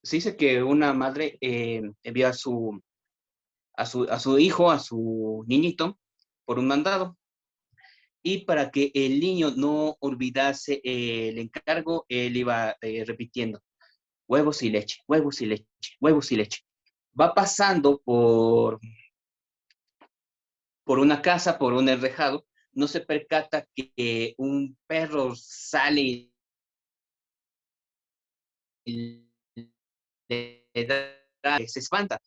se dice que una madre envía a su hijo, a su niñito, por un mandado. Y para que el niño no olvidase el encargo, él iba repitiendo, huevos y leche, huevos y leche, huevos y leche. Va pasando por una casa, por un enrejado, no se percata que un perro sale y le da, se espanta.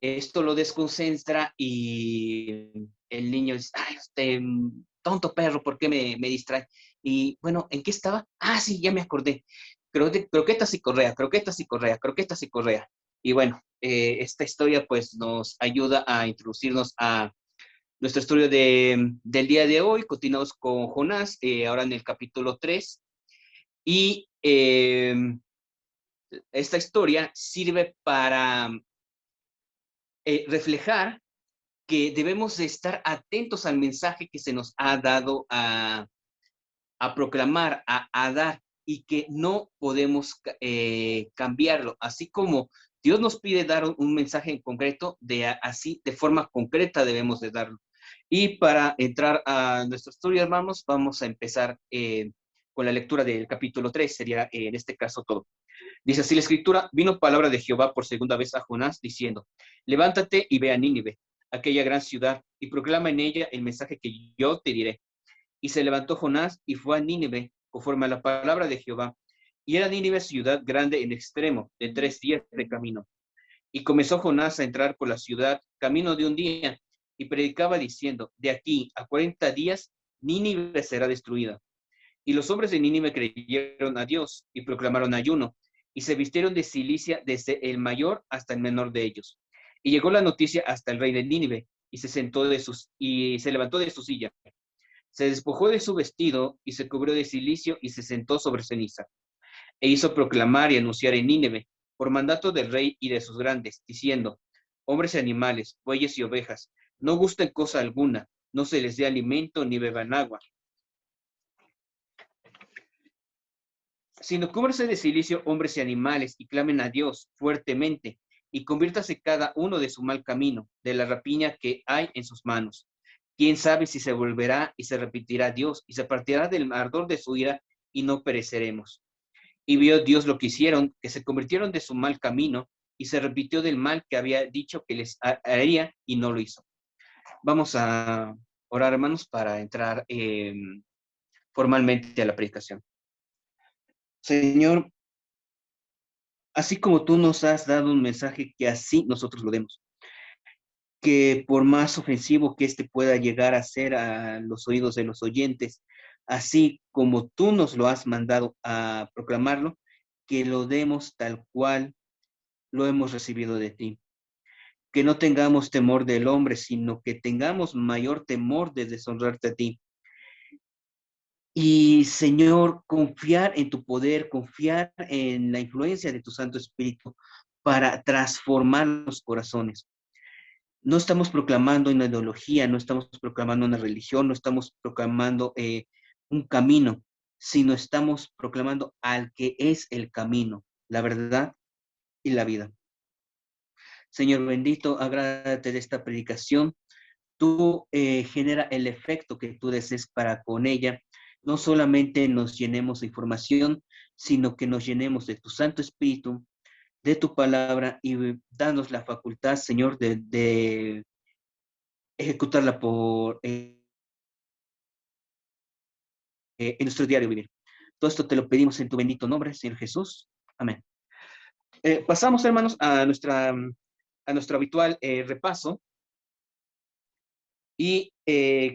Esto lo desconcentra y el niño dice, ay, este tonto perro, ¿por qué me distrae? Y bueno, ¿en qué estaba? Ah, sí, ya me acordé. Croquetas y correa, croquetas y correa, croquetas y correa. Y bueno, esta historia pues nos ayuda a introducirnos a nuestro estudio del día de hoy. Continuamos con Jonás, ahora en el capítulo 3. Y esta historia sirve para reflejar que debemos de estar atentos al mensaje que se nos ha dado a proclamar, a dar, y que no podemos cambiarlo. Así como Dios nos pide dar un mensaje en concreto, así de forma concreta debemos de darlo. Y para entrar a nuestra historia, hermanos, vamos a empezar con la lectura del capítulo 3, sería en este caso todo. Dice así la escritura, vino palabra de Jehová por segunda vez a Jonás, diciendo, levántate y ve a Nínive, aquella gran ciudad, y proclama en ella el mensaje que yo te diré. Y se levantó Jonás y fue a Nínive, conforme a la palabra de Jehová. Y era Nínive ciudad grande en extremo, de 3 días de camino. Y comenzó Jonás a entrar por la ciudad, camino de un día, y predicaba diciendo, de aquí a 40 días, Nínive será destruida. Y los hombres de Nínive creyeron a Dios y proclamaron ayuno, y se vistieron de cilicia desde el mayor hasta el menor de ellos. Y llegó la noticia hasta el rey de Nínive, y se levantó de su silla. Se despojó de su vestido y se cubrió de cilicio y se sentó sobre ceniza. E hizo proclamar y anunciar en Nínive, por mandato del rey y de sus grandes, diciendo, hombres y animales, bueyes y ovejas, no gusten cosa alguna, no se les dé alimento ni beban agua, sino cúbranse de cilicio hombres y animales y clamen a Dios fuertemente y conviértase cada uno de su mal camino, de la rapiña que hay en sus manos. Quién sabe si se volverá y se repetirá Dios y se partirá del ardor de su ira y no pereceremos. Y vio Dios lo que hicieron, que se convirtieron de su mal camino y se repitió del mal que había dicho que les haría y no lo hizo. Vamos a orar, hermanos, para entrar formalmente a la predicación. Señor, así como tú nos has dado un mensaje, que así nosotros lo demos. Que por más ofensivo que este pueda llegar a ser a los oídos de los oyentes, así como tú nos lo has mandado a proclamarlo, que lo demos tal cual lo hemos recibido de ti. Que no tengamos temor del hombre, sino que tengamos mayor temor de deshonrarte a ti. Y Señor, confiar en tu poder, confiar en la influencia de tu Santo Espíritu para transformar los corazones. No estamos proclamando una ideología, no estamos proclamando una religión, no estamos proclamando un camino, sino estamos proclamando al que es el camino, la verdad y la vida. Señor bendito, agrádate de esta predicación. Tú genera el efecto que tú desees para con ella. No solamente nos llenemos de información, sino que nos llenemos de tu Santo Espíritu, de tu palabra y danos la facultad, Señor, de ejecutarla en nuestro diario vivir. Todo esto te lo pedimos en tu bendito nombre, Señor Jesús. Amén. Pasamos, hermanos, a nuestro habitual repaso y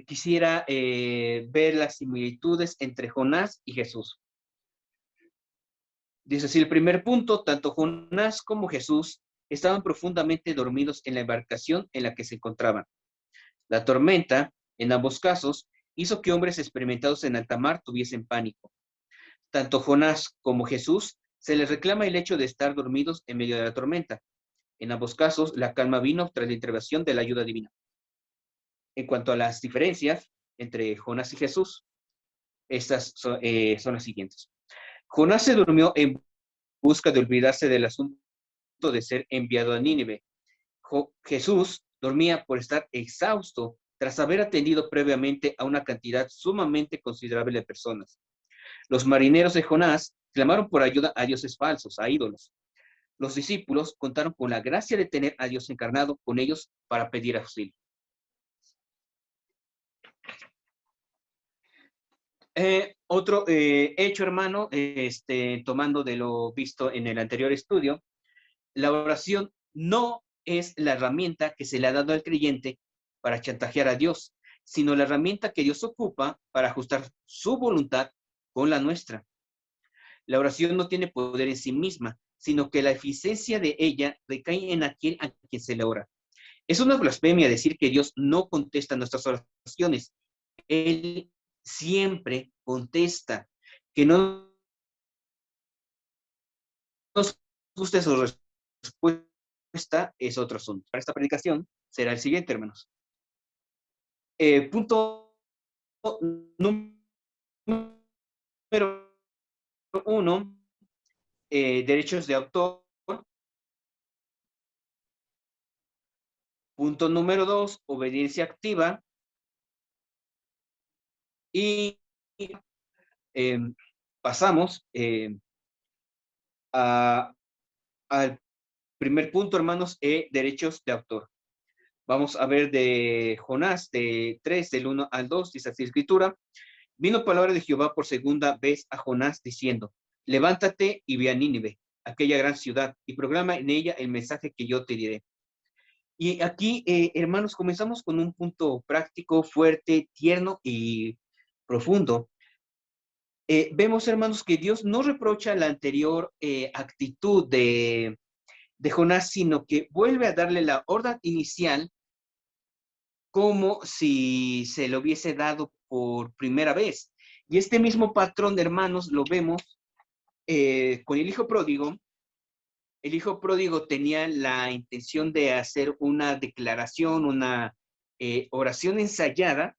quisiera ver las similitudes entre Jonás y Jesús. Dice así, el primer punto, tanto Jonás como Jesús estaban profundamente dormidos en la embarcación en la que se encontraban. La tormenta, en ambos casos, hizo que hombres experimentados en alta mar tuviesen pánico. Tanto Jonás como Jesús se les reclama el hecho de estar dormidos en medio de la tormenta. En ambos casos, la calma vino tras la intervención de la ayuda divina. En cuanto a las diferencias entre Jonás y Jesús, estas son las siguientes. Jonás se durmió busca de olvidarse del asunto de ser enviado a Nínive. Jesús dormía por estar exhausto tras haber atendido previamente a una cantidad sumamente considerable de personas. Los marineros de Jonás clamaron por ayuda a dioses falsos, a ídolos. Los discípulos contaron con la gracia de tener a Dios encarnado con ellos para pedir auxilio. Otro hecho, hermano, tomando de lo visto en el anterior estudio, la oración no es la herramienta que se le ha dado al creyente para chantajear a Dios, sino la herramienta que Dios ocupa para ajustar su voluntad con la nuestra. La oración no tiene poder en sí misma, sino que la eficiencia de ella recae en aquel a quien se le ora. Es una blasfemia decir que Dios no contesta nuestras oraciones. Él siempre contesta. Que no nos guste su respuesta es otro asunto. Para esta predicación será el siguiente, hermanos. Punto número 1, derechos de autor. Punto número 2, obediencia activa. Y pasamos al primer punto, hermanos, derechos de autor. Vamos a ver de Jonás, de 3, del 1 al 2, dice así la escritura. Vino palabra de Jehová por segunda vez a Jonás diciendo, levántate y ve a Nínive, aquella gran ciudad, y proclama en ella el mensaje que yo te diré. Y aquí, hermanos, comenzamos con un punto práctico, fuerte, tierno y profundo. Vemos, hermanos, que Dios no reprocha la anterior actitud de Jonás, sino que vuelve a darle la orden inicial como si se lo hubiese dado por primera vez. Y este mismo patrón, hermanos, lo vemos con el hijo pródigo. El hijo pródigo tenía la intención de hacer una declaración, una oración ensayada,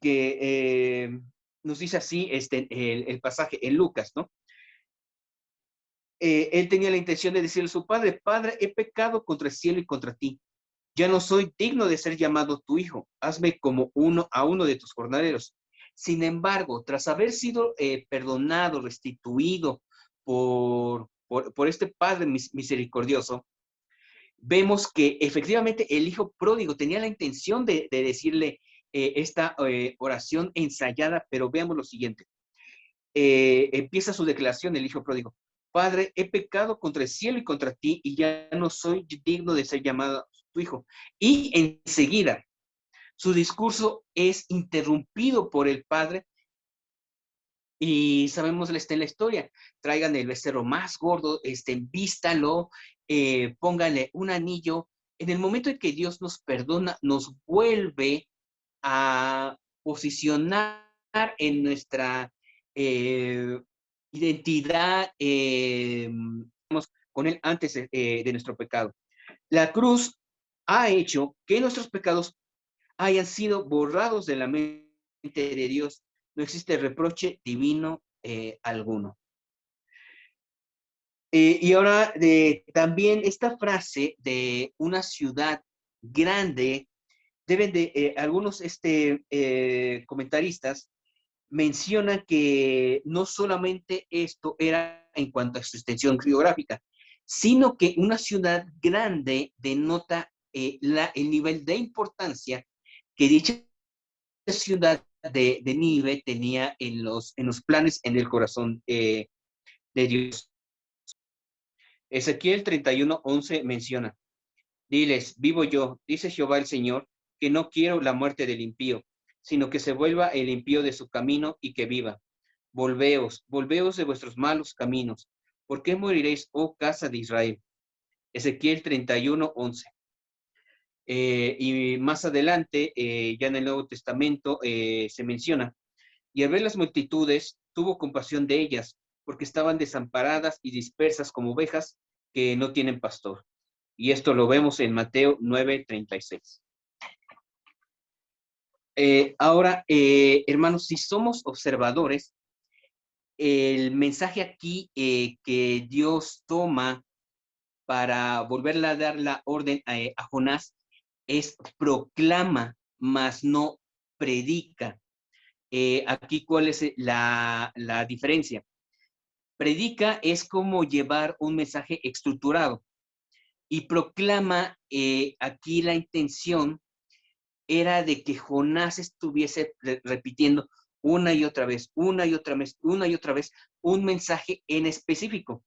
que nos dice así el pasaje en Lucas, ¿no? Él tenía la intención de decirle a su padre, Padre, he pecado contra el cielo y contra ti. Ya no soy digno de ser llamado tu hijo. Hazme como a uno de tus jornaleros. Sin embargo, tras haber sido perdonado, restituido por este Padre misericordioso, vemos que efectivamente el hijo pródigo tenía la intención de decirle esta oración ensayada, pero veamos lo siguiente. Empieza su declaración el hijo pródigo. Padre, he pecado contra el cielo y contra ti, y ya no soy digno de ser llamado tu hijo. Y enseguida, su discurso es interrumpido por el padre, y sabemos la historia. Traigan el becerro más gordo, vístalo, pónganle un anillo. En el momento en que Dios nos perdona, nos vuelve a posicionar en nuestra identidad con Él antes de nuestro pecado. La cruz ha hecho que nuestros pecados hayan sido borrados de la mente de Dios. No existe reproche divino alguno. Y ahora también esta frase de una ciudad grande, deben de algunos comentaristas mencionan que no solamente esto era en cuanto a su extensión geográfica, sino que una ciudad grande denota el nivel de importancia que dicha ciudad de Nínive tenía en los planes, en el corazón de Dios. Ezequiel 31:11 menciona, diles, vivo yo, dice Jehová el Señor, que no quiero la muerte del impío, sino que se vuelva el impío de su camino y que viva. Volveos, volveos de vuestros malos caminos. ¿Por qué moriréis, oh casa de Israel? Ezequiel 31:11. Y más adelante, ya en el Nuevo Testamento, se menciona, y al ver las multitudes, tuvo compasión de ellas, porque estaban desamparadas y dispersas como ovejas que no tienen pastor. Y esto lo vemos en Mateo 9:36. Ahora, hermanos, si somos observadores, el mensaje aquí que Dios toma para volverle a dar la orden a Jonás es proclama, mas no predica. Aquí, ¿cuál es la diferencia? Predica es como llevar un mensaje estructurado y proclama, aquí la intención era de que Jonás estuviese repitiendo una y otra vez, una y otra vez, una y otra vez, un mensaje en específico.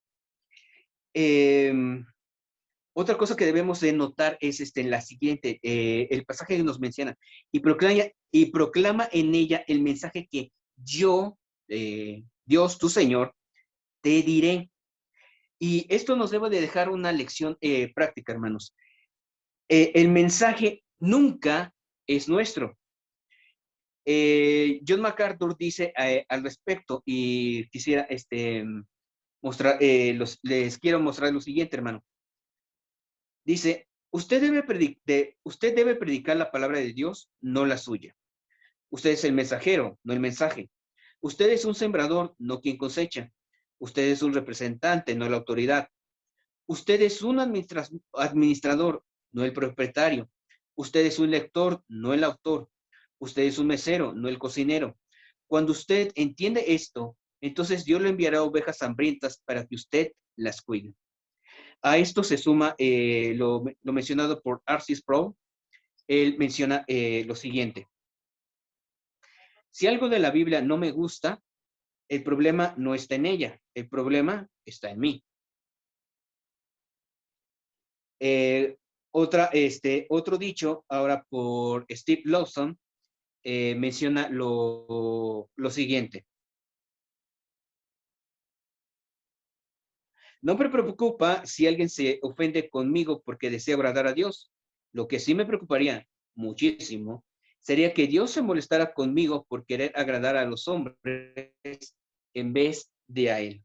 Otra cosa que debemos de notar es en la siguiente, el pasaje que nos menciona, y proclama en ella el mensaje que yo, Dios, tu Señor, te diré. Y esto nos debe de dejar una lección práctica, hermanos. El mensaje nunca es nuestro. John MacArthur dice al respecto, y quisiera mostrar, les quiero mostrar lo siguiente, hermano. Dice, usted debe predicar la palabra de Dios, no la suya. Usted es el mensajero, no el mensaje. Usted es un sembrador, no quien cosecha. Usted es un representante, no la autoridad. Usted es un administrador, no el propietario. Usted es un lector, no el autor. Usted es un mesero, no el cocinero. Cuando usted entiende esto, entonces Dios le enviará ovejas hambrientas para que usted las cuide. A esto se suma lo mencionado por R.C. Sproul. Él menciona lo siguiente. Si algo de la Biblia no me gusta, el problema no está en ella, el problema está en mí. Otro dicho, ahora por Steve Lawson, menciona lo siguiente. No me preocupa si alguien se ofende conmigo porque desea agradar a Dios. Lo que sí me preocuparía muchísimo sería que Dios se molestara conmigo por querer agradar a los hombres en vez de a Él.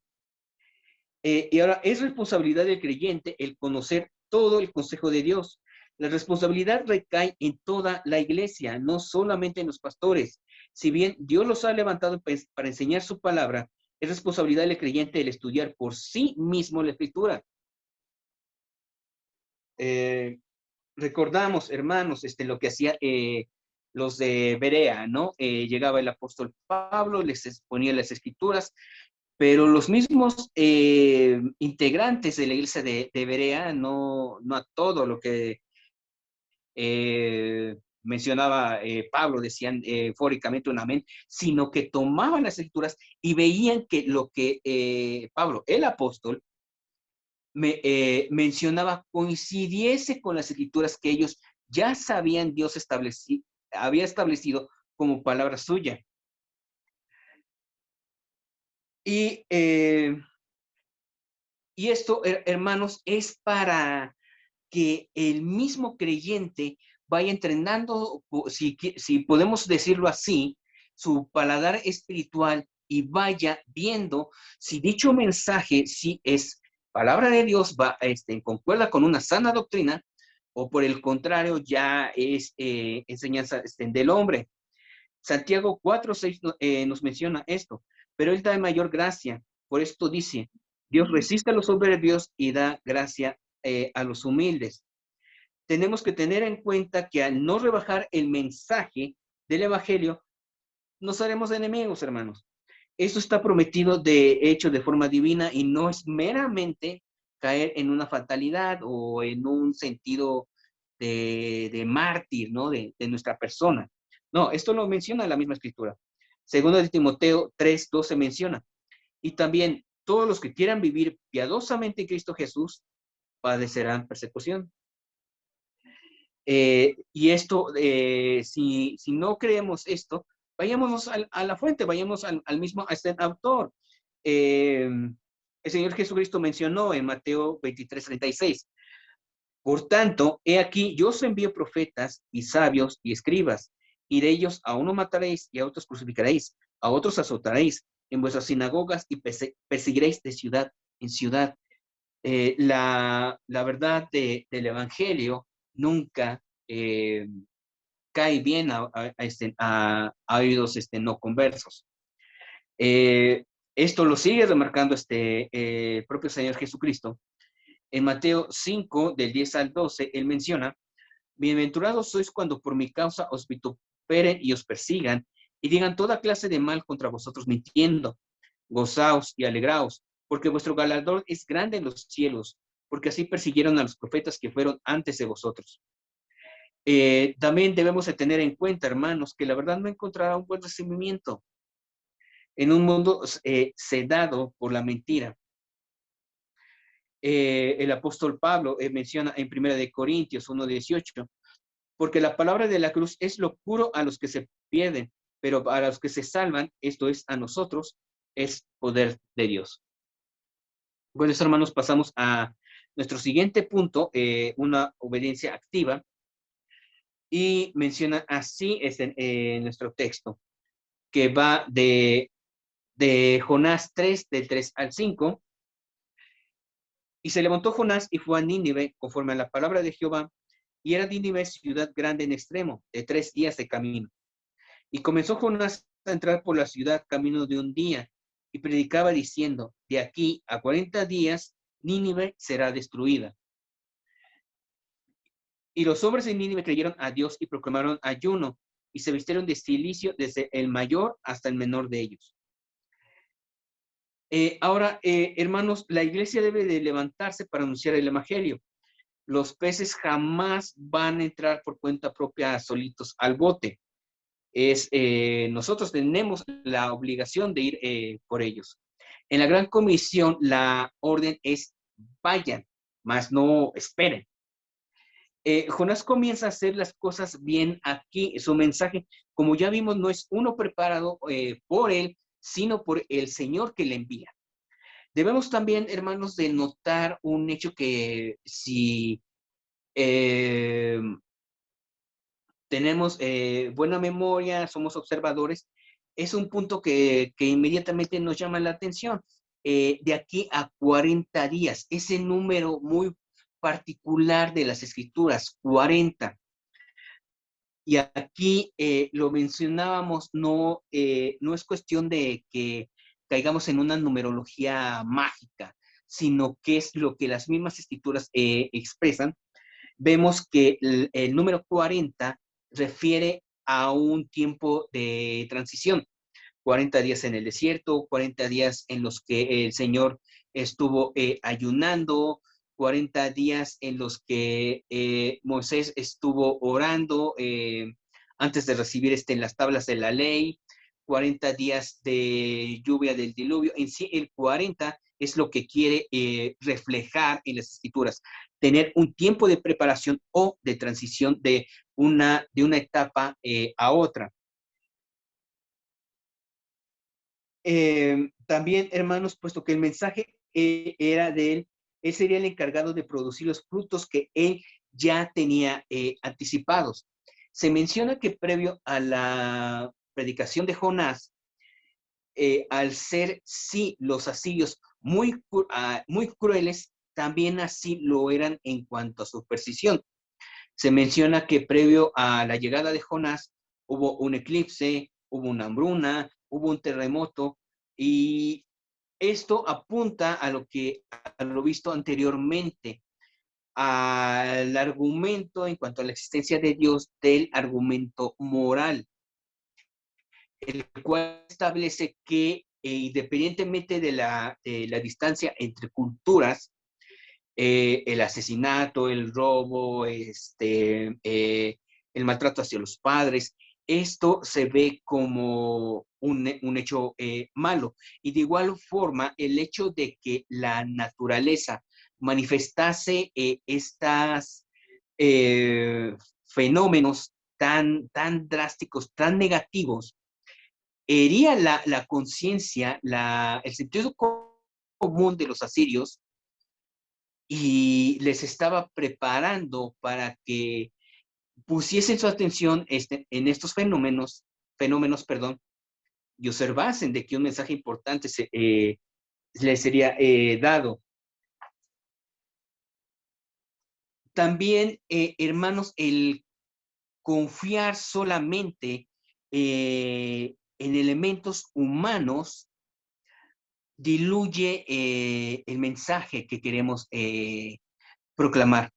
Y ahora, es responsabilidad del creyente el conocer todo el consejo de Dios. La responsabilidad recae en toda la iglesia, no solamente en los pastores. Si bien Dios los ha levantado para enseñar su palabra, es responsabilidad del creyente el estudiar por sí mismo la escritura. Eh, Recordamos, hermanos, lo que hacía los de Berea, ¿no? Llegaba el apóstol Pablo, les exponía las escrituras, pero los mismos integrantes de la iglesia de Berea, no a todo lo que mencionaba Pablo, decían fóricamente un amén, sino que tomaban las escrituras y veían que lo que Pablo, el apóstol, mencionaba coincidiese con las escrituras que ellos ya sabían había establecido como palabra suya. Y, y esto, hermanos, es para que el mismo creyente vaya entrenando, si podemos decirlo así, su paladar espiritual y vaya viendo si dicho mensaje, si es palabra de Dios, concuerda con una sana doctrina o por el contrario ya es enseñanza del hombre. Santiago 4:6 nos menciona esto, pero él da mayor gracia. Por esto dice, Dios resiste a los soberbios y da gracia a los humildes. Tenemos que tener en cuenta que al no rebajar el mensaje del evangelio, nos haremos enemigos, hermanos. Esto está prometido de hecho de forma divina y no es meramente caer en una fatalidad o en un sentido de mártir, ¿no? De nuestra persona. No, esto lo menciona la misma escritura. Segundo de Timoteo 3:12 menciona. Y también todos los que quieran vivir piadosamente en Cristo Jesús padecerán persecución. Y esto, si no creemos esto, vayámonos a la fuente, vayamos al mismo, a este autor. El Señor Jesucristo mencionó en Mateo 23:36. Por tanto, he aquí, yo os envío profetas y sabios y escribas, y de ellos a uno mataréis y a otros crucificaréis, a otros azotaréis en vuestras sinagogas y perseguiréis de ciudad en ciudad. La verdad del Evangelio nunca cae bien a oídos no conversos. Esto lo sigue remarcando propio Señor Jesucristo. En Mateo 5, del 10 al 12, él menciona: bienaventurados sois cuando por mi causa os vituperen y os persigan, y digan toda clase de mal contra vosotros mintiendo. Gozaos y alegraos, porque vuestro galardón es grande en los cielos, porque así persiguieron a los profetas que fueron antes de vosotros. También debemos de tener en cuenta, hermanos, que la verdad no encontrará un buen recibimiento en un mundo sedado por la mentira. El apóstol Pablo menciona en 1 de Corintios 1:18, porque la palabra de la cruz es locura a los que se pierden, pero para los que se salvan, esto es a nosotros, es poder de Dios. Bueno, hermanos, pasamos a nuestro siguiente punto, una obediencia activa, y menciona así en nuestro texto, que va de Jonás 3, del 3 al 5. Y se levantó Jonás y fue a Nínive, conforme a la palabra de Jehová, y era Nínive ciudad grande en extremo, de 3 días de camino. Y comenzó Jonás a entrar por la ciudad camino de un día, y predicaba diciendo: de aquí a 40 días Nínive será destruida. Y los hombres de Nínive creyeron a Dios y proclamaron ayuno, y se vistieron de cilicio desde el mayor hasta el menor de ellos. Ahora, hermanos, la iglesia debe de levantarse para anunciar el evangelio. Los peces jamás van a entrar por cuenta propia solitos al bote. Nosotros tenemos la obligación de ir por ellos. En la gran comisión, la orden es: vayan, mas no esperen. Jonás comienza a hacer las cosas bien aquí. Su mensaje, como ya vimos, no es uno preparado por él, sino por el Señor que le envía. Debemos también, hermanos, de notar un hecho que si tenemos buena memoria, somos observadores, es un punto que inmediatamente nos llama la atención. De aquí a 40 días, ese número muy particular de las escrituras, 40. Y aquí lo mencionábamos, no es cuestión de que caigamos en una numerología mágica, sino que es lo que las mismas escrituras expresan. Vemos que el número 40 refiere a un tiempo de transición: 40 días en el desierto, 40 días en los que el Señor estuvo ayunando, 40 días en los que Moisés estuvo orando antes de recibir las tablas de la ley, 40 días de lluvia del diluvio. En sí, el 40 es lo que quiere reflejar en las escrituras: tener un tiempo de preparación o de transición de una etapa a otra. También, hermanos, puesto que el mensaje era de él sería el encargado de producir los frutos que él ya tenía anticipados. Se menciona que previo a la predicación de Jonás, al ser sí los asirios muy crueles, también así lo eran en cuanto a superstición. Se menciona que previo a la llegada de Jonás hubo un eclipse, hubo una hambruna, hubo un terremoto, y esto apunta a lo visto anteriormente, al argumento en cuanto a la existencia de Dios, del argumento moral, el cual establece que independientemente de la distancia entre culturas, el asesinato, el robo, el maltrato hacia los padres, esto se ve como un hecho malo. Y de igual forma, el hecho de que la naturaleza manifestase estas eh, fenómenos tan drásticos, tan negativos, hería la conciencia, el sentido común de los asirios, y les estaba preparando para que pusiesen su atención en estos fenómenos, y observasen de que un mensaje importante les sería dado. También, hermanos, el confiar solamente en elementos humanos diluye el mensaje que queremos proclamar.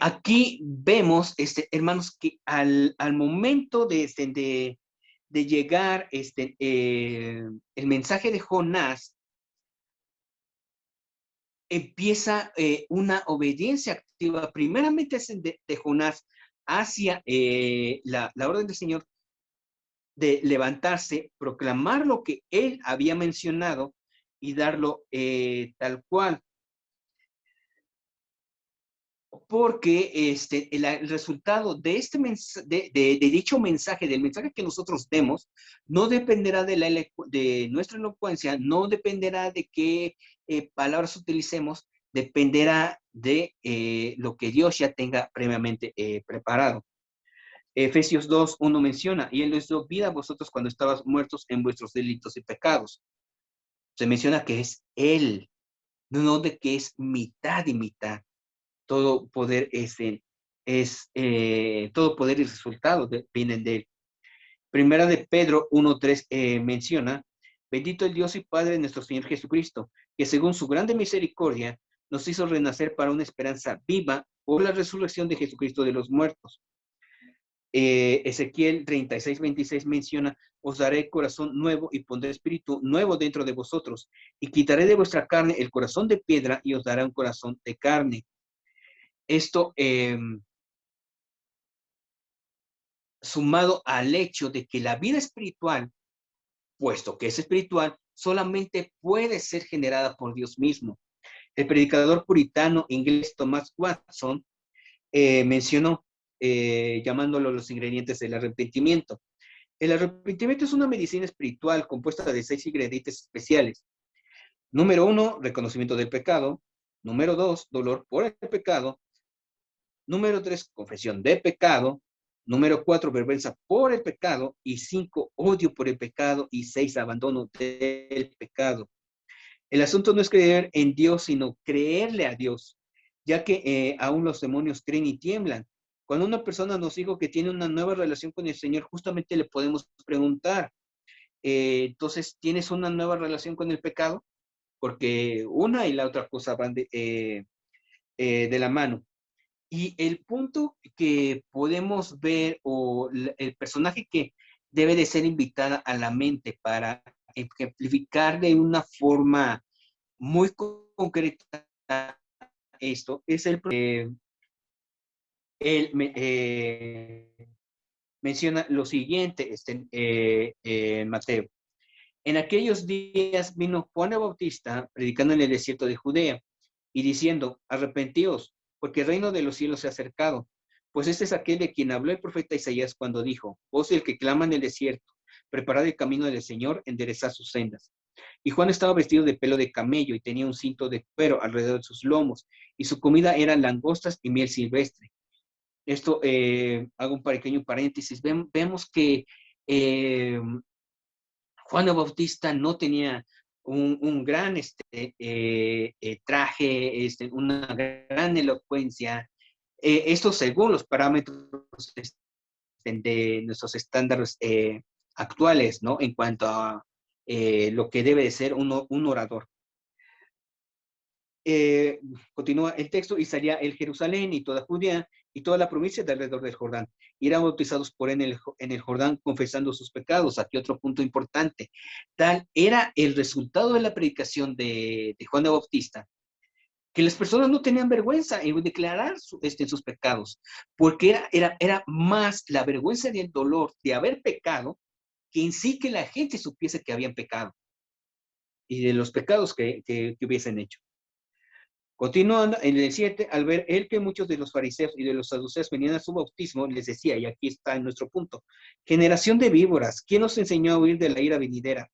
Aquí vemos, hermanos, que al momento de llegar el mensaje de Jonás, empieza una obediencia activa, primeramente es de Jonás hacia la orden del Señor de levantarse, proclamar lo que él había mencionado y darlo tal cual. Porque el resultado de, de dicho mensaje, del mensaje que nosotros demos, no dependerá de nuestra elocuencia, no dependerá de qué palabras utilicemos, dependerá de lo que Dios ya tenga previamente preparado. Efesios 2:1 menciona, y Él les dio vida a vosotros cuando estabas muertos en vuestros delitos y pecados. Se menciona que es Él, no de que es mitad y mitad. Todo poder todo poder y resultados vienen de él. Primera de Pedro 1:3 menciona, bendito el Dios y Padre de nuestro Señor Jesucristo, que según su grande misericordia nos hizo renacer para una esperanza viva por la resurrección de Jesucristo de los muertos. Ezequiel 36:26 menciona, os daré corazón nuevo y pondré espíritu nuevo dentro de vosotros y quitaré de vuestra carne el corazón de piedra y os daré un corazón de carne. Esto sumado al hecho de que la vida espiritual, puesto que es espiritual, solamente puede ser generada por Dios mismo. El predicador puritano inglés Thomas Watson mencionó, llamándolo los ingredientes del arrepentimiento. El arrepentimiento es una medicina espiritual compuesta de 6 ingredientes especiales. Número 1, reconocimiento del pecado. Número 2, dolor por el pecado. Número 3, confesión de pecado. Número 4, vergüenza por el pecado. Y 5, odio por el pecado. Y 6, abandono del pecado. El asunto no es creer en Dios, sino creerle a Dios, ya que aún los demonios creen y tiemblan. Cuando una persona nos dijo que tiene una nueva relación con el Señor, justamente le podemos preguntar, entonces, ¿tienes una nueva relación con el pecado? Porque una y la otra cosa van de la mano. Y el punto que podemos ver o el personaje que debe de ser invitada a la mente para ejemplificar de una forma muy concreta esto es él menciona lo siguiente en Mateo. En aquellos días vino Juan el Bautista predicando en el desierto de Judea y diciendo, arrepentíos, porque el reino de los cielos se ha acercado. Pues este es aquel de quien habló el profeta Isaías cuando dijo, voz del que clama en el desierto, preparad el camino del Señor, enderezad sus sendas. Y Juan estaba vestido de pelo de camello y tenía un cinto de cuero alrededor de sus lomos, y su comida eran langostas y miel silvestre. Esto, hago un pequeño paréntesis, vemos que Juan el Bautista no tenía un gran traje, una gran elocuencia. Esto según los parámetros de nuestros estándares actuales, ¿no? En cuanto a lo que debe de ser un orador. Eh, Continúa el texto, y salía el Jerusalén y toda Judea y toda la provincia de alrededor del Jordán. Y eran bautizados por en el Jordán confesando sus pecados. Aquí otro punto importante. Tal era el resultado de la predicación de Juan de Bautista, que las personas no tenían vergüenza en declarar sus pecados, porque era más la vergüenza y el dolor de haber pecado que en sí que la gente supiese que habían pecado y de los pecados que hubiesen hecho. Continuando en el 7, al ver él que muchos de los fariseos y de los saduceos venían a su bautismo, les decía, y aquí está en nuestro punto, generación de víboras, ¿quién os enseñó a huir de la ira venidera?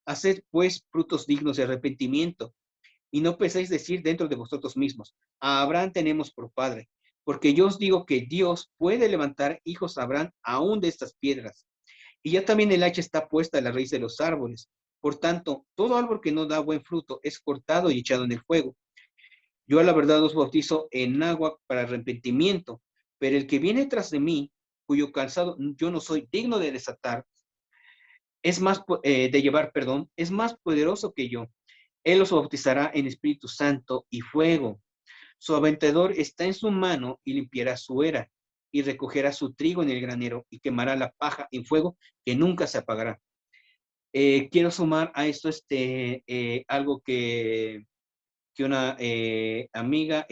Haced pues frutos dignos de arrepentimiento, y no penséis decir dentro de vosotros mismos, a Abraham tenemos por padre, porque yo os digo que Dios puede levantar hijos a Abraham aún de estas piedras. Y ya también el hacha está puesta a la raíz de los árboles. Por tanto, todo árbol que no da buen fruto es cortado y echado en el fuego. Yo a la verdad os bautizo en agua para arrepentimiento, pero el que viene tras de mí, cuyo calzado yo no soy digno de desatar, de llevar, perdón, es más poderoso que yo. Él los bautizará en Espíritu Santo y fuego. Su aventador está en su mano y limpiará su era y recogerá su trigo en el granero y quemará la paja en fuego que nunca se apagará. Quiero sumar a esto algo que una amiga,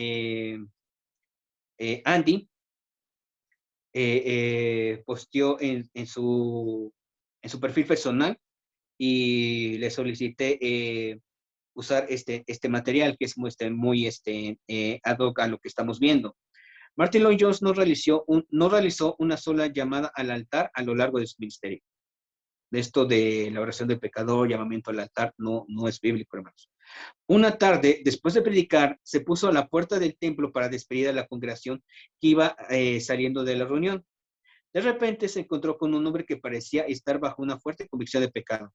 Andy, posteó en su perfil personal y le solicité usar este material que es muy ad hoc a lo que estamos viendo. Martin Lloyd Jones no realizó una sola llamada al altar a lo largo de su ministerio. Esto de la oración del pecador, llamamiento al altar, no es bíblico, hermanos. Una tarde, después de predicar, se puso a la puerta del templo para despedir a la congregación que iba saliendo de la reunión. De repente se encontró con un hombre que parecía estar bajo una fuerte convicción de pecado.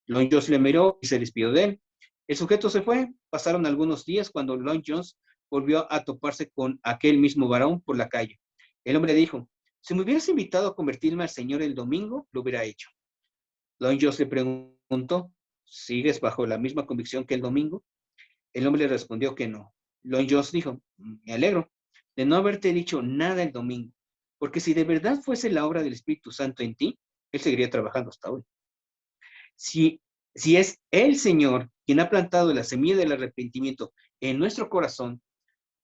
Lloyd Jones le miró y se despidió de él. El sujeto se fue. Pasaron algunos días cuando Lloyd Jones volvió a toparse con aquel mismo varón por la calle. El hombre dijo, si me hubieras invitado a convertirme al Señor el domingo, lo hubiera hecho. Lloyd Jones le preguntó, ¿sigues bajo la misma convicción que el domingo? El hombre le respondió que no. Lloyd Jones dijo, me alegro de no haberte dicho nada el domingo, porque si de verdad fuese la obra del Espíritu Santo en ti, él seguiría trabajando hasta hoy. Si, si es el Señor quien ha plantado la semilla del arrepentimiento en nuestro corazón,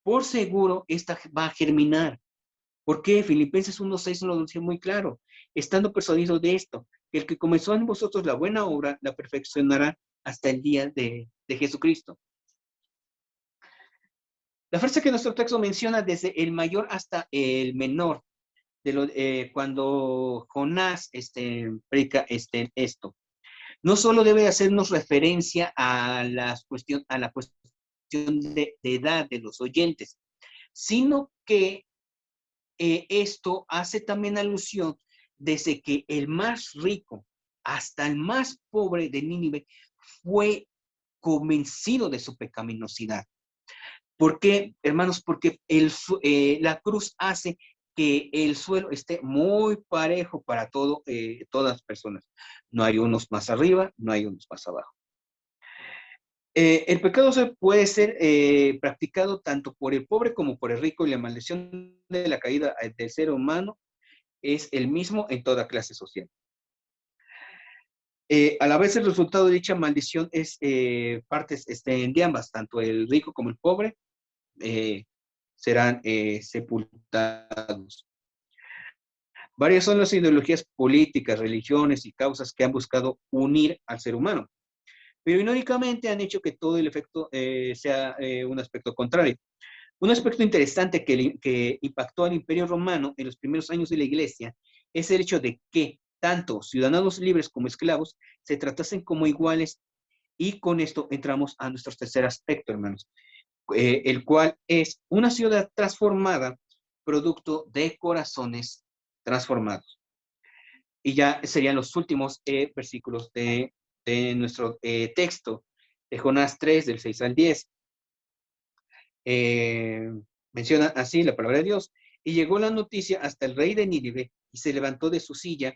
por seguro esta va a germinar. ¿Por qué? Filipenses 1:6 nos lo dice muy claro. Estando persuadido de esto, que el que comenzó en vosotros la buena obra, la perfeccionará hasta el día de Jesucristo. La frase que nuestro texto menciona desde el mayor hasta el menor, cuando Jonás predica esto, no solo debe hacernos referencia a la cuestión de edad de los oyentes, sino que esto hace también alusión desde que el más rico hasta el más pobre de Nínive fue convencido de su pecaminosidad. ¿Por qué, hermanos? Porque la cruz hace que el suelo esté muy parejo para todas las personas. No hay unos más arriba, no hay unos más abajo. El pecado puede ser practicado tanto por el pobre como por el rico, y la maldición de la caída del ser humano es el mismo en toda clase social. A la vez el resultado de dicha maldición es partes de ambas, tanto el rico como el pobre serán sepultados. Varias son las ideologías políticas, religiones y causas que han buscado unir al ser humano, pero irónicamente han hecho que todo el efecto sea un aspecto contrario. Un aspecto interesante que impactó al Imperio Romano en los primeros años de la Iglesia es el hecho de que tanto ciudadanos libres como esclavos se tratasen como iguales, y con esto entramos a nuestro tercer aspecto, hermanos, el cual es una ciudad transformada, producto de corazones transformados. Y ya serían los últimos versículos de nuestro texto, de Jonás 3, del 6 al 10. Eh, Menciona así la palabra de Dios. Y llegó la noticia hasta el rey de Nínive, y se levantó de su silla,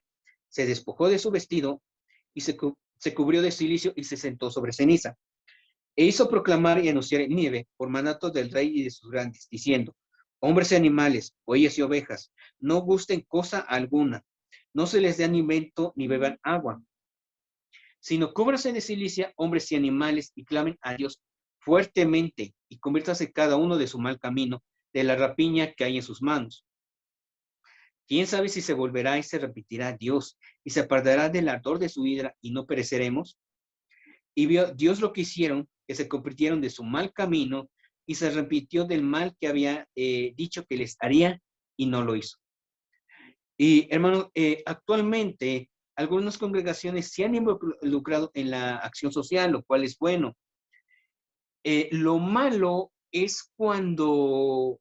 se despojó de su vestido, y se cubrió de silicio y se sentó sobre ceniza. E hizo proclamar y anunciar en Nínive por mandato del rey y de sus grandes, diciendo, hombres y animales, bueyes y ovejas, no gusten cosa alguna, no se les dé alimento ni beban agua, sino cúbranse de silicia, hombres y animales, y clamen a Dios fuertemente, y conviértase cada uno de su mal camino, de la rapiña que hay en sus manos. ¿Quién sabe si se volverá y se repetirá Dios, y se apartará del ardor de su ira, y no pereceremos? Y vio Dios lo que hicieron, que se convirtieron de su mal camino, y se repitió del mal que había dicho que les haría, y no lo hizo. Y hermano, actualmente algunas congregaciones se han involucrado en la acción social, lo cual es bueno. Lo malo es cuando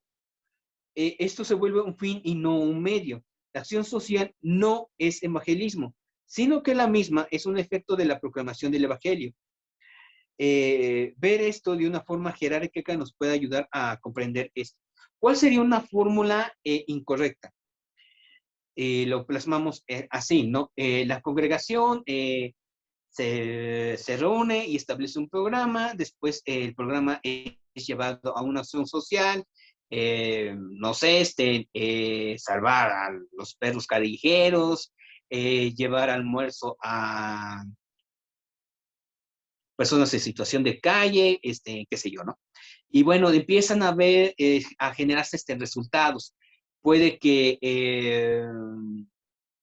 esto se vuelve un fin y no un medio. La acción social no es evangelismo, sino que la misma es un efecto de la proclamación del evangelio. Ver esto de una forma jerárquica nos puede ayudar a comprender esto. ¿Cuál sería una fórmula incorrecta? lo plasmamos así, ¿no? La congregación se reúne y establece un programa, después el programa es llevado a una acción social, no sé, salvar a los perros callejeros, llevar almuerzo a personas en situación de calle, qué sé yo, ¿no? Y bueno, empiezan a ver, a generarse resultados. Puede que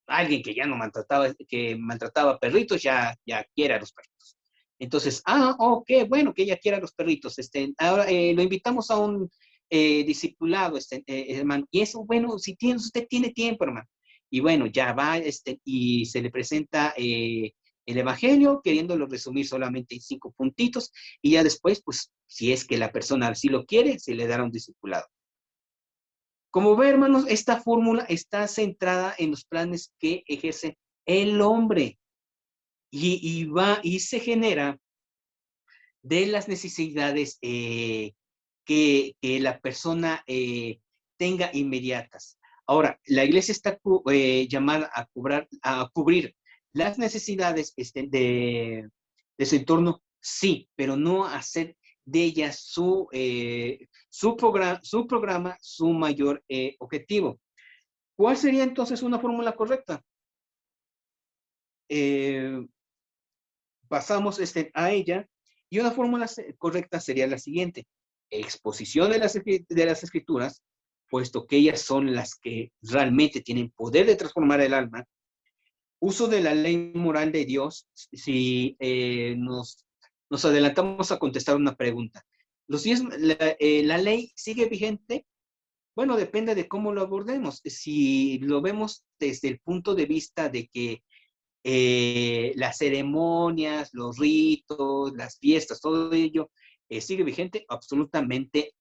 alguien que ya no maltrataba, que maltrataba perritos, ya quiera a los perritos. Entonces, ok, bueno, que ella quiera a los perritos. Ahora lo invitamos a un discipulado, hermano. Y eso, bueno, si usted tiene tiempo, hermano. Y bueno, ya va, y se le presenta el Evangelio, queriéndolo resumir solamente en 5 puntitos, y ya después, pues, si es que la persona así lo quiere, se le dará un discipulado. Como ve, hermanos, esta fórmula está centrada en los planes que ejerce el hombre y se genera de las necesidades que la persona tenga inmediatas. Ahora, la iglesia está llamada a cubrir las necesidades de su entorno, sí, pero no hacer de ella su programa, su mayor objetivo. ¿Cuál sería entonces una fórmula correcta? Eh, Pasamos a ella y una fórmula correcta sería la siguiente: exposición de las escrituras, puesto que ellas son las que realmente tienen poder de transformar el alma. Uso de la ley moral de Dios, si nos adelantamos a contestar una pregunta. ¿La ley sigue vigente? Bueno, depende de cómo lo abordemos. Si lo vemos desde el punto de vista de que las ceremonias, los ritos, las fiestas, todo ello, ¿sigue vigente? Absolutamente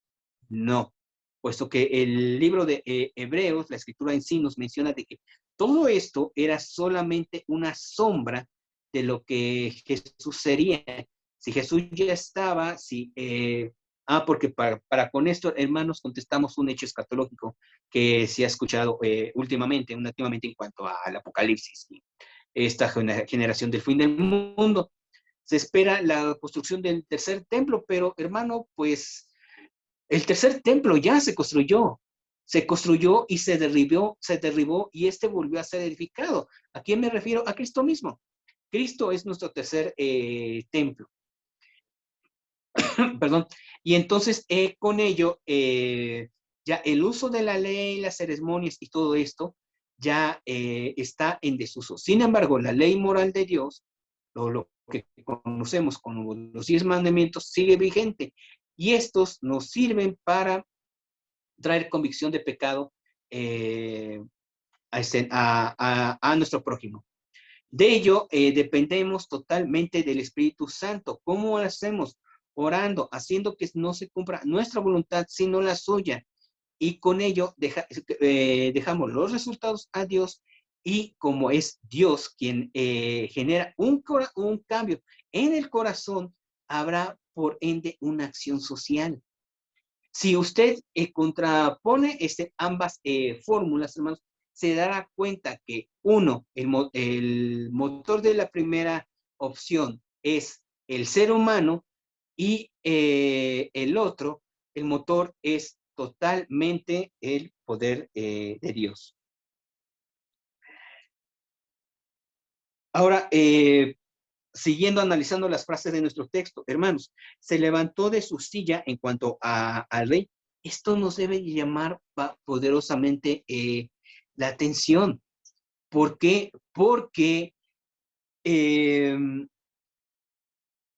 no, puesto que el libro de Hebreos, la escritura en sí nos menciona de que todo esto era solamente una sombra de lo que Jesús sería. Si Jesús ya estaba, porque para con esto, hermanos, contestamos un hecho escatológico que se ha escuchado últimamente en cuanto al Apocalipsis, esta generación del fin del mundo. Se espera la construcción del tercer templo, pero hermano, pues el tercer templo ya se construyó y se derribó y volvió a ser edificado. ¿A quién me refiero? A Cristo mismo. Cristo es nuestro tercer templo. Perdón. Y entonces con ello, ya el uso de la ley, las ceremonias y todo esto ya está en desuso. Sin embargo, la ley moral de Dios, lo que conocemos como los 10 mandamientos, sigue vigente. Y estos nos sirven para traer convicción de pecado a nuestro prójimo. De ello dependemos totalmente del Espíritu Santo. ¿Cómo lo hacemos? Orando, haciendo que no se cumpla nuestra voluntad, sino la suya. Y con ello dejamos los resultados a Dios, y como es Dios quien genera un cambio en el corazón, habrá por ende una acción social. Si usted contrapone ambas fórmulas, hermanos, se dará cuenta que el motor de la primera opción es el ser humano, y el otro, el motor, es totalmente el poder de Dios. Ahora, siguiendo analizando las frases de nuestro texto, hermanos, se levantó de su silla en cuanto al rey. Esto nos debe llamar poderosamente la atención. ¿Por qué? Porque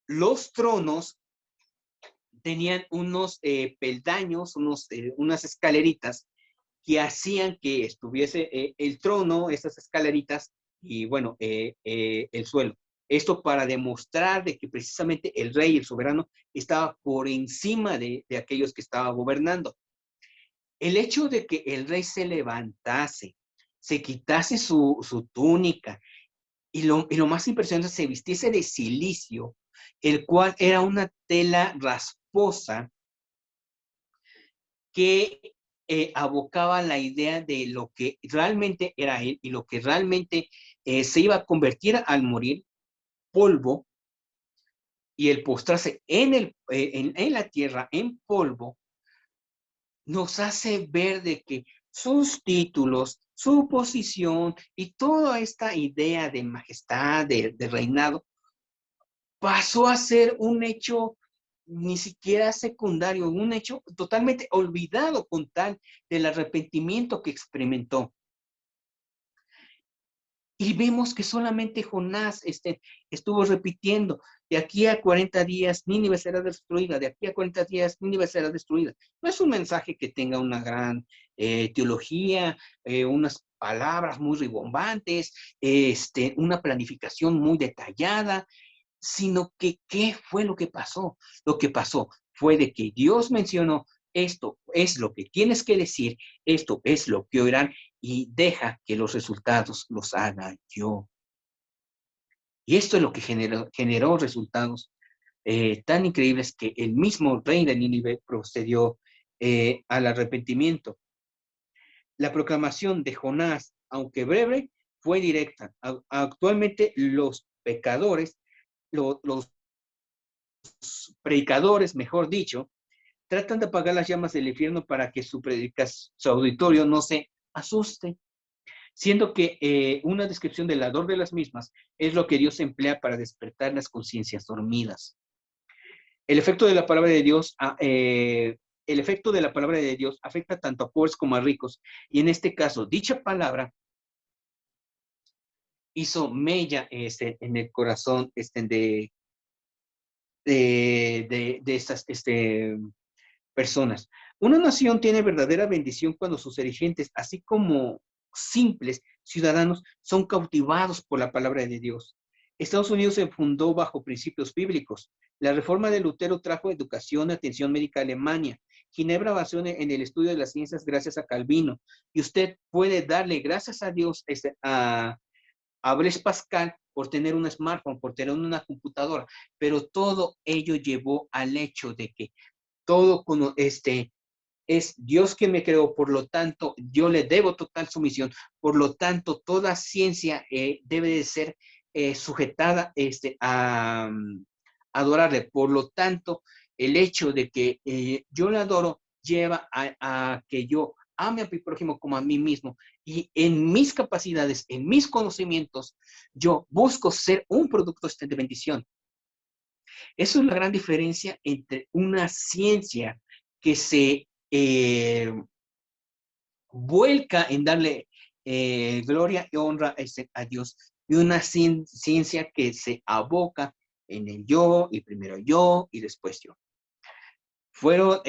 los tronos tenían unos peldaños, unas escaleritas que hacían que estuviese el trono, esas escaleritas, y bueno, el suelo. Esto para demostrar de que precisamente el rey, el soberano, estaba por encima de aquellos que estaban gobernando. El hecho de que el rey se levantase, se quitase su túnica, y lo más impresionante, se vistiese de cilicio, el cual era una tela rasposa que abocaba la idea de lo que realmente era él y lo que realmente se iba a convertir al morir, polvo, y el postrarse en la tierra, en polvo, nos hace ver de que sus títulos, su posición y toda esta idea de majestad, de reinado, pasó a ser un hecho ni siquiera secundario, un hecho totalmente olvidado con tal del arrepentimiento que experimentó. Y vemos que solamente Jonás estuvo repitiendo, de aquí a 40 días Nínive será destruida, de aquí a 40 días Nínive será destruida. No es un mensaje que tenga una gran teología, unas palabras muy ribombantes, una planificación muy detallada, sino que ¿qué fue lo que pasó? Lo que pasó fue de que Dios mencionó, esto es lo que tienes que decir, esto es lo que oirán, y deja que los resultados los haga yo. Y esto es lo que generó resultados tan increíbles que el mismo rey de Nínive procedió al arrepentimiento. La proclamación de Jonás, aunque breve, fue directa. Actualmente los pecadores, los predicadores, mejor dicho, tratan de apagar las llamas del infierno para que su auditorio no se asuste, siendo que una descripción del ardor de las mismas es lo que Dios emplea para despertar las conciencias dormidas. El efecto de la palabra de Dios, el efecto de la palabra de Dios afecta tanto a pobres como a ricos, y en este caso, dicha palabra hizo mella en el corazón de estas personas. Una nación tiene verdadera bendición cuando sus dirigentes, así como simples ciudadanos, son cautivados por la palabra de Dios. Estados Unidos se fundó bajo principios bíblicos. La reforma de Lutero trajo educación y atención médica a Alemania. Ginebra avanzó en el estudio de las ciencias gracias a Calvino. Y usted puede darle gracias a Dios a Blaise Pascal por tener un smartphone, por tener una computadora, pero todo ello llevó al hecho de que todo es Dios que me creó, por lo tanto, yo le debo total sumisión, por lo tanto, toda ciencia debe de ser sujetada a adorarle, por lo tanto, el hecho de que yo le adoro lleva a que yo ame a mi prójimo como a mí mismo, y en mis capacidades, en mis conocimientos, yo busco ser un producto de bendición. Eso es la gran diferencia entre una ciencia que se vuelca en darle gloria y honra a Dios, y una ciencia que se aboca en el yo, y primero yo y después yo. Fueron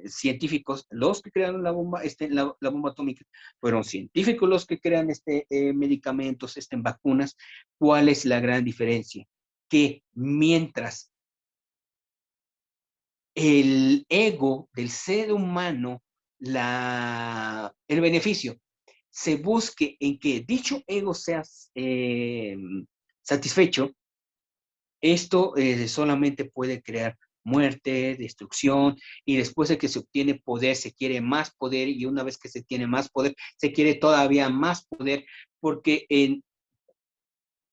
científicos los que crearon la bomba atómica, fueron científicos los que crean medicamentos, vacunas. ¿Cuál es la gran diferencia? Que mientras el ego del ser humano, el beneficio, se busque en que dicho ego sea satisfecho, esto solamente puede crear muerte, destrucción, y después de que se obtiene poder, se quiere más poder, y una vez que se tiene más poder, se quiere todavía más poder, porque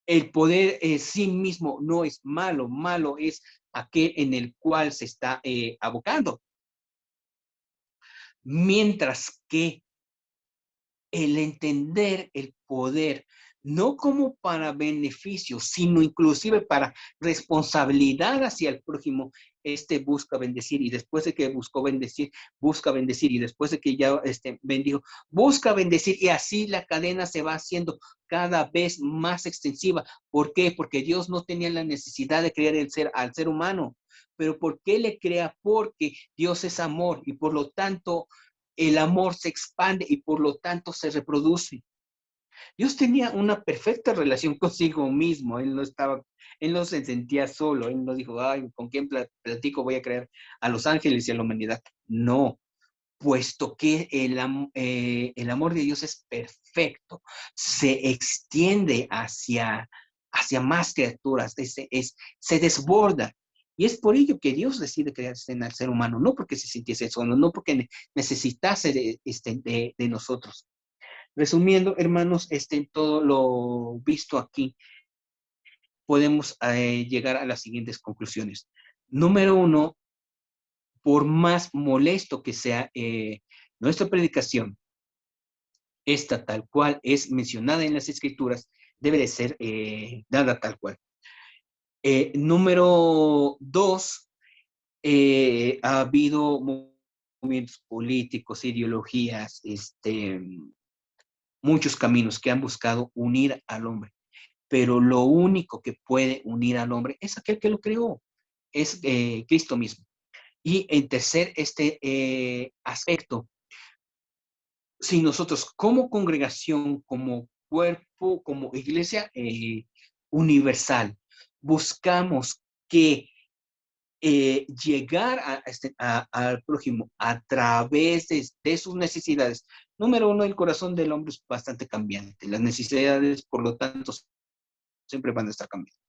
el poder en sí mismo no es malo, malo es aquel en el cual se está abocando. Mientras que el entender el poder, no como para beneficio, sino inclusive para responsabilidad hacia el prójimo, busca bendecir, y después de que buscó bendecir, busca bendecir, y después de que ya bendijo, busca bendecir, y así la cadena se va haciendo cada vez más extensiva. ¿Por qué? Porque Dios no tenía la necesidad de crear al ser humano. ¿Pero por qué le crea? Porque Dios es amor, y por lo tanto el amor se expande y por lo tanto se reproduce. Dios tenía una perfecta relación consigo mismo. Él no se sentía solo. Él no dijo, ay, ¿con quién platico? Voy a crear a los ángeles y a la humanidad. No, puesto que el amor de Dios es perfecto, se extiende hacia más criaturas, se desborda. Y es por ello que Dios decide crear al ser humano, no porque se sintiese solo, no porque necesitase de nosotros. Resumiendo, hermanos, todo lo visto aquí, podemos llegar a las siguientes conclusiones. Número uno, por más molesto que sea nuestra predicación, esta tal cual es mencionada en las Escrituras, debe de ser dada tal cual. Número dos, ha habido movimientos políticos, ideologías, muchos caminos que han buscado unir al hombre, pero lo único que puede unir al hombre es aquel que lo creó, es Cristo mismo. Y en tercer aspecto, si nosotros como congregación, como cuerpo, como iglesia universal, buscamos que llegar al prójimo a través de sus necesidades. Número uno, el corazón del hombre es bastante cambiante. Las necesidades, por lo tanto, siempre van a estar cambiando.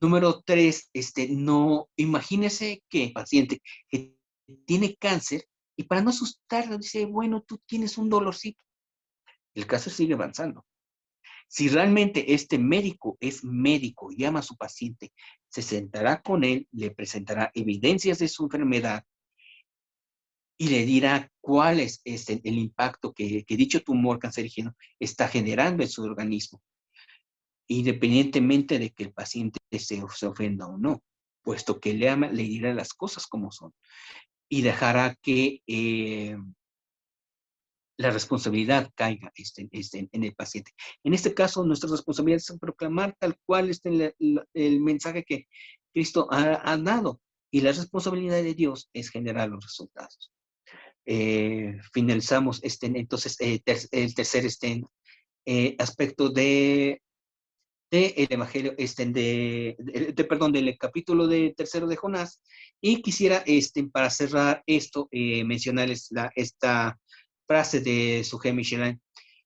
Número tres, no, imagínese que el paciente que tiene cáncer y para no asustarlo dice, bueno, tú tienes un dolorcito. El caso sigue avanzando. Si realmente este médico es médico y ama a su paciente, se sentará con él, le presentará evidencias de su enfermedad y le dirá cuál es el impacto que dicho tumor cancerígeno está generando en su organismo, independientemente de que el paciente se ofenda o no, puesto que le ama, le dirá las cosas como son y dejará que la responsabilidad caiga en el paciente. En este caso, nuestra responsabilidad es proclamar tal cual el mensaje que Cristo ha dado, y la responsabilidad de Dios es generar los resultados. Finalizamos entonces el tercer aspecto el Evangelio, perdón, del capítulo tercero de Jonás, y quisiera, para cerrar esto, mencionarles esta frase de Sujé Michelin: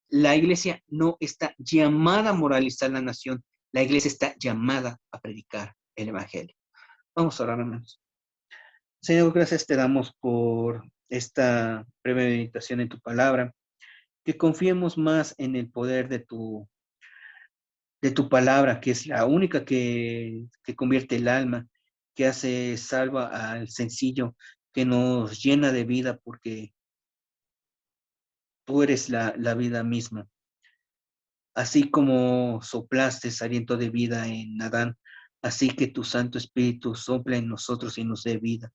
la iglesia no está llamada a moralizar la nación, la iglesia está llamada a predicar el Evangelio. Vamos a orar, hermanos. Señor, gracias te damos por esta breve meditación en tu palabra, que confiemos más en el poder de tu palabra, que es la única que convierte el alma, que hace salva al sencillo, que nos llena de vida, porque tú eres la vida misma. Así como soplaste aliento de vida en Adán, así que tu Santo Espíritu sopla en nosotros y nos dé vida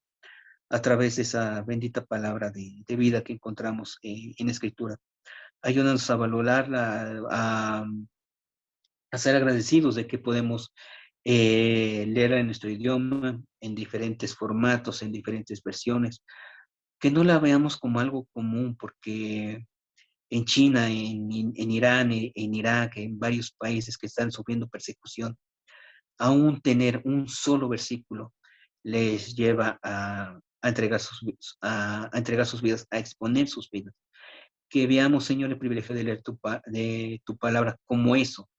a través de esa bendita palabra de vida que encontramos en Escritura. Ayúdanos a valorarla, a ser agradecidos de que podemos leerla en nuestro idioma, en diferentes formatos, en diferentes versiones, que no la veamos como algo común, porque en China, en Irán, en Irak, en varios países que están sufriendo persecución, aún tener un solo versículo les lleva a entregar a entregar sus vidas, a exponer sus vidas. Que veamos, Señor, el privilegio de leer de tu palabra como eso,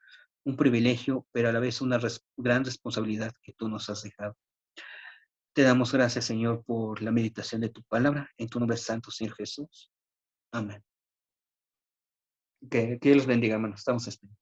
un privilegio, pero a la vez una gran responsabilidad que tú nos has dejado. Te damos gracias, Señor, por la meditación de tu palabra. En tu nombre santo, Señor Jesús. Amén. Que Dios los bendiga, hermanos. Estamos esperando.